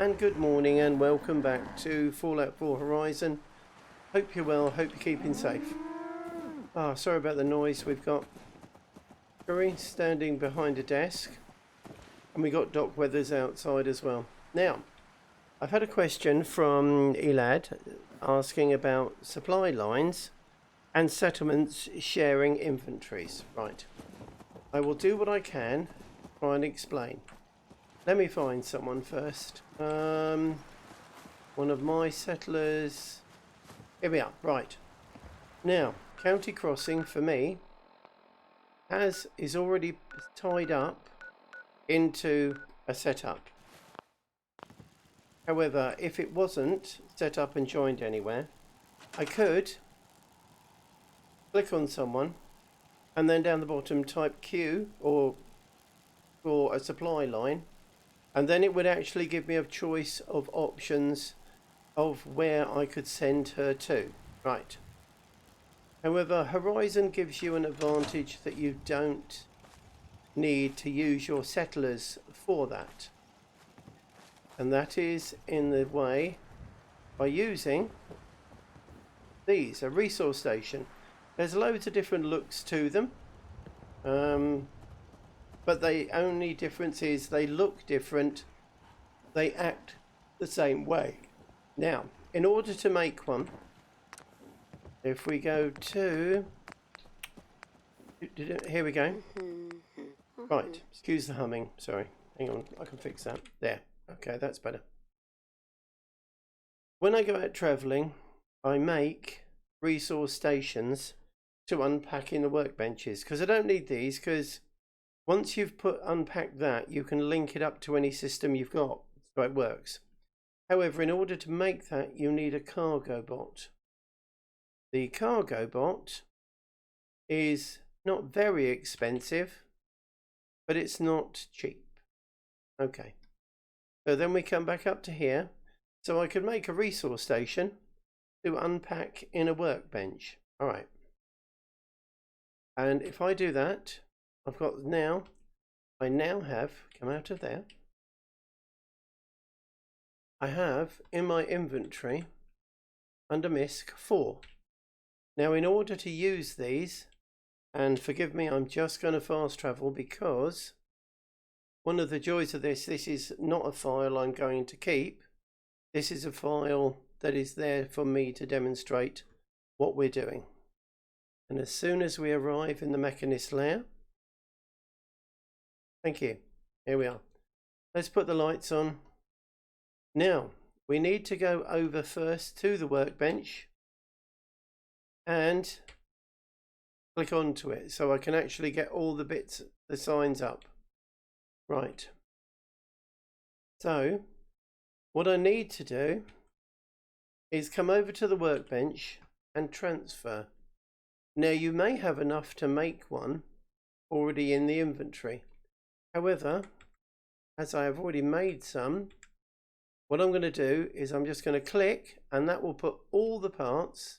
And good morning and welcome back to Fallout 4 Horizon. Hope you're well, hope you're keeping safe. Sorry about the noise. We've got Curry standing behind a desk and we got Doc Weathers outside as well. Now, I've had a question from Elad asking about supply lines and settlements sharing inventories. Right, I will do what I can, try and explain. Let me find someone first. One of my settlers. Here we are. Right. Now, County Crossing for me is already tied up into a setup. However, if it wasn't set up and joined anywhere, I could click on someone and then down the bottom type Q or for a supply line. And then it would actually give me a choice of options of where I could send her to. Right. However, Horizon gives you an advantage that you don't need to use your settlers for that. And that is in the way by using these, a resource station. There's loads of different looks to them. But the only difference is they look different, they act the same way. Now, in order to make one, if we go to, here we go. Right, excuse the humming, sorry, hang on, I can fix that. There, okay, that's better. When I go out travelling, I make resource stations to unpack in the workbenches, because I don't need these, because once you've unpacked that, you can link it up to any system you've got, so it works. However, in order to make that, you need a cargo bot. The cargo bot is not very expensive, but it's not cheap. Okay, so then we come back up to here. So I could make a resource station to unpack in a workbench. All right. And if I do that, I now have come out of there. I have in my inventory under MISC 4. Now in order to use these, and forgive me, I'm just going to fast travel because one of the joys of this is not a file I'm going to keep. This is a file that is there for me to demonstrate what we're doing. And as soon as we arrive in the mechanist layer, thank you. Here we are. Let's put the lights on. Now, we need to go over first to the workbench and click onto it so I can actually get all the bits, the signs up. Right. So, what I need to do is come over to the workbench and transfer. Now, you may have enough to make one already in the inventory. However, as I have already made some, what I'm going to do is I'm just going to click and that will put all the parts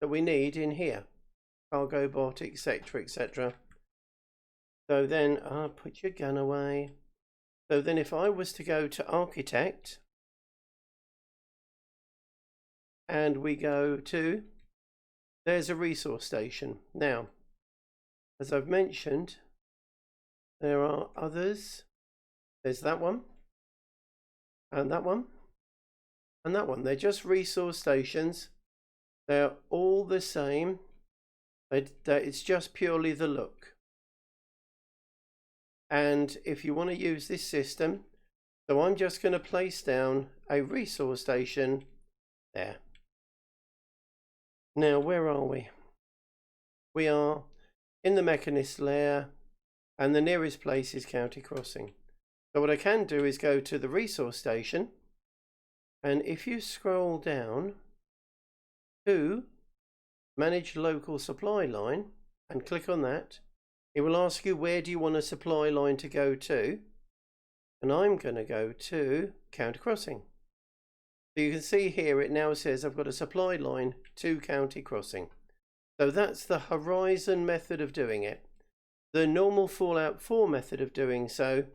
that we need in here. Cargo bot, etc, etc. So then, put your gun away. So then if I was to go to architect and we go to, there's a resource station. Now, as I've mentioned, there are others. There's that one, and that one, and that one. They're just resource stations. They're all the same. It's just purely the look. And if you want to use this system, so I'm just going to place down a resource station there. Now, where are we? We are in the mechanist layer. And the nearest place is County Crossing. So what I can do is go to the resource station. And if you scroll down to manage local supply line and click on that, it will ask you where do you want a supply line to go to. And I'm going to go to County Crossing. So you can see here it now says I've got a supply line to County Crossing. So that's the Horizon method of doing it. The normal Fallout 4 method of doing so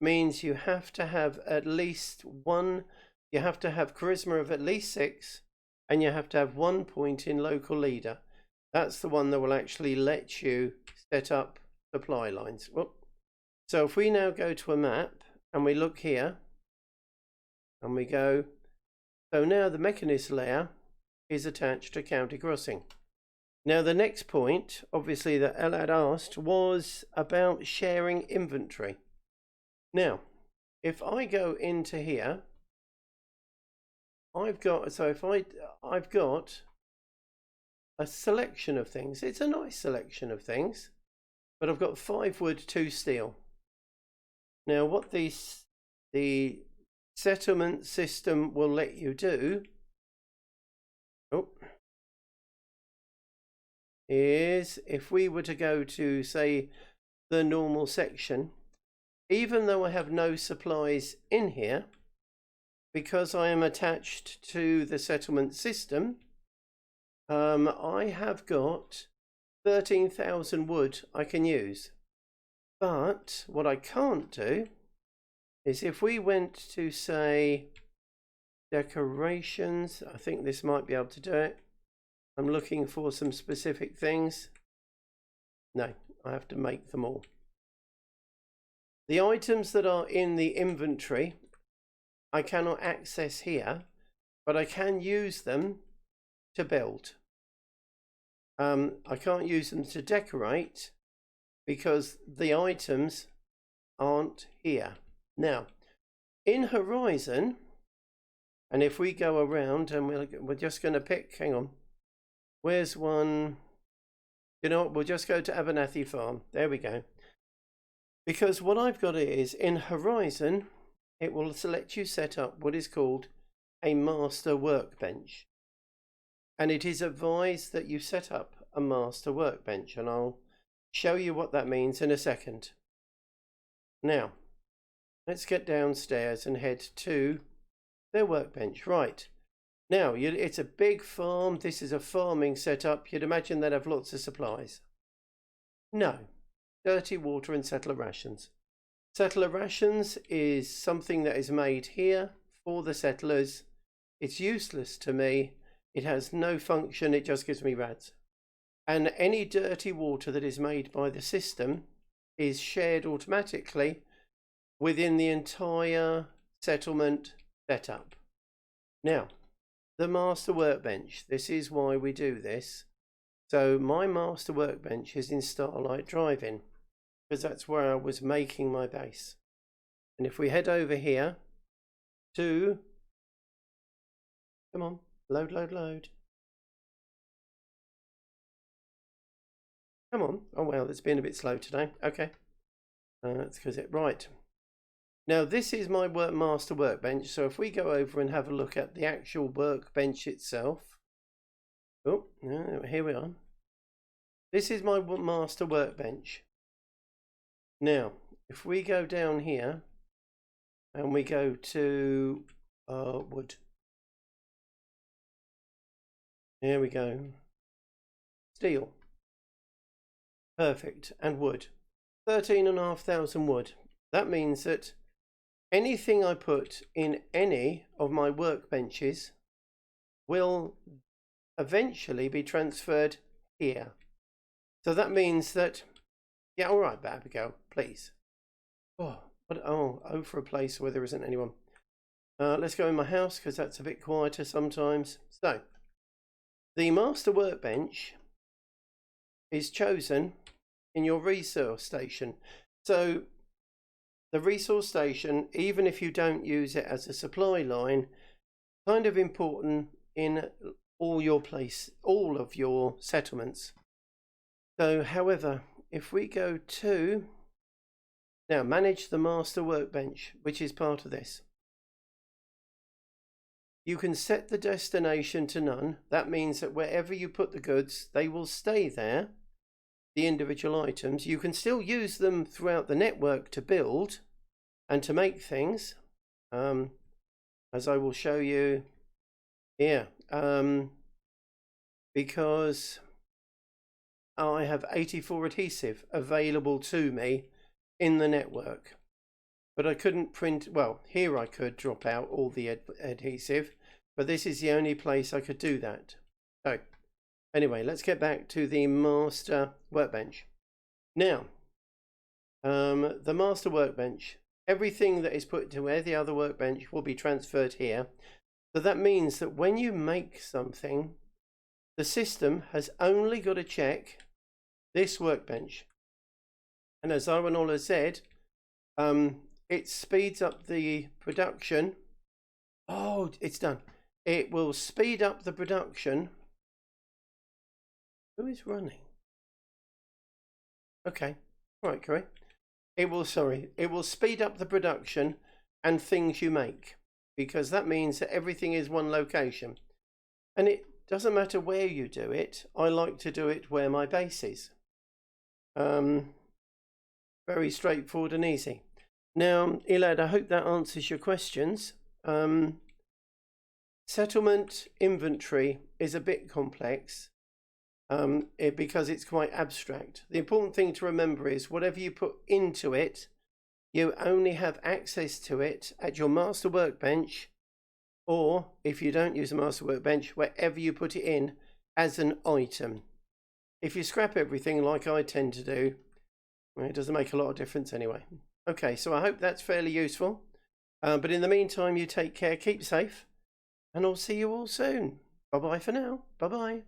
means you have to have at least one, you have to have charisma of at least 6, and you have to have 1 point in local leader. That's the one that will actually let you set up supply lines. Whoop. So if we now go to a map and we look here and we go, so now the mechanism layer is attached to county crossing. Now the next point, obviously, that Elad asked was about sharing inventory. Now, if I go into here, I've got a selection of things. It's a nice selection of things, but I've got 5 wood, 2 steel. Now, what the settlement system will let you do is, if we were to go to, say, the normal section, even though I have no supplies in here, because I am attached to the settlement system, I have got 13,000 wood I can use. But what I can't do is, if we went to, say, decorations, I think this might be able to do it. I'm looking for some specific things. No, I have to make them all. The items that are in the inventory, I cannot access here, but I can use them to build. I can't use them to decorate because the items aren't here. Now, in Horizon, and if we go around and we're just going to pick, hang on, where's one? You know what, we'll just go to Abernathy Farm. There we go. Because what I've got is, in Horizon, it will let you set up what is called a master workbench. And it is advised that you set up a master workbench, and I'll show you what that means in a second. Now, let's get downstairs and head to their workbench. Right. Now, it's a big farm. This is a farming setup. You'd imagine they'd have lots of supplies. No. Dirty water and settler rations. Settler rations is something that is made here for the settlers. It's useless to me. It has no function. It just gives me rads. And any dirty water that is made by the system is shared automatically within the entire settlement setup. Now, the master workbench. This is why we do this. So my master workbench is in Starlight Drive-In, because that's where I was making my base. And if we head over here to, come on, load, load, load. Come on. Oh, well, it's been a bit slow today. Okay. That's because right. Now, this is my master workbench. So if we go over and have a look at the actual workbench itself. Oh, here we are. This is my master workbench. Now, if we go down here and we go to wood. Here we go. Steel. Perfect. And wood. 13,500 wood. That means that anything I put in any of my workbenches will eventually be transferred here. So that means that, yeah, all right, Abigail, please. Oh, for a place where there isn't anyone. Let's go in my house because that's a bit quieter sometimes. So, the master workbench is chosen in your resource station. So, the resource station, even if you don't use it as a supply line, kind of important in all of your settlements. So, however, if we go to now manage the master workbench, which is part of this, you can set the destination to none. That means that wherever you put the goods, they will stay there. The individual items, you can still use them throughout the network to build and to make things, as I will show you here, because I have 84 adhesive available to me in the network. but I couldn't print. Well, here I could drop out all the adhesive, but this is the only place I could do that. So anyway, let's get back to the master workbench. Now, the master workbench, everything that is put to the other workbench will be transferred here. So that means that when you make something, the system has only got to check this workbench. And as Arwinol has said, it speeds up the production. Oh, it's done. It will speed up the production. Who is running? Okay, right, correct. It will speed up the production and things you make, because that means that everything is one location. And it doesn't matter where you do it. I like to do it where my base is. Very straightforward and easy. Now, Elad, I hope that answers your questions. Settlement inventory is a bit complex because it's quite abstract. The important thing to remember is whatever you put into it, you only have access to it at your master workbench, or if you don't use a master workbench, wherever you put it in as an item. If you scrap everything like I tend to do, well, it doesn't make a lot of difference anyway. Okay, so I hope that's fairly useful. But in the meantime, you take care, keep safe, and I'll see you all soon. Bye-bye for now. Bye-bye.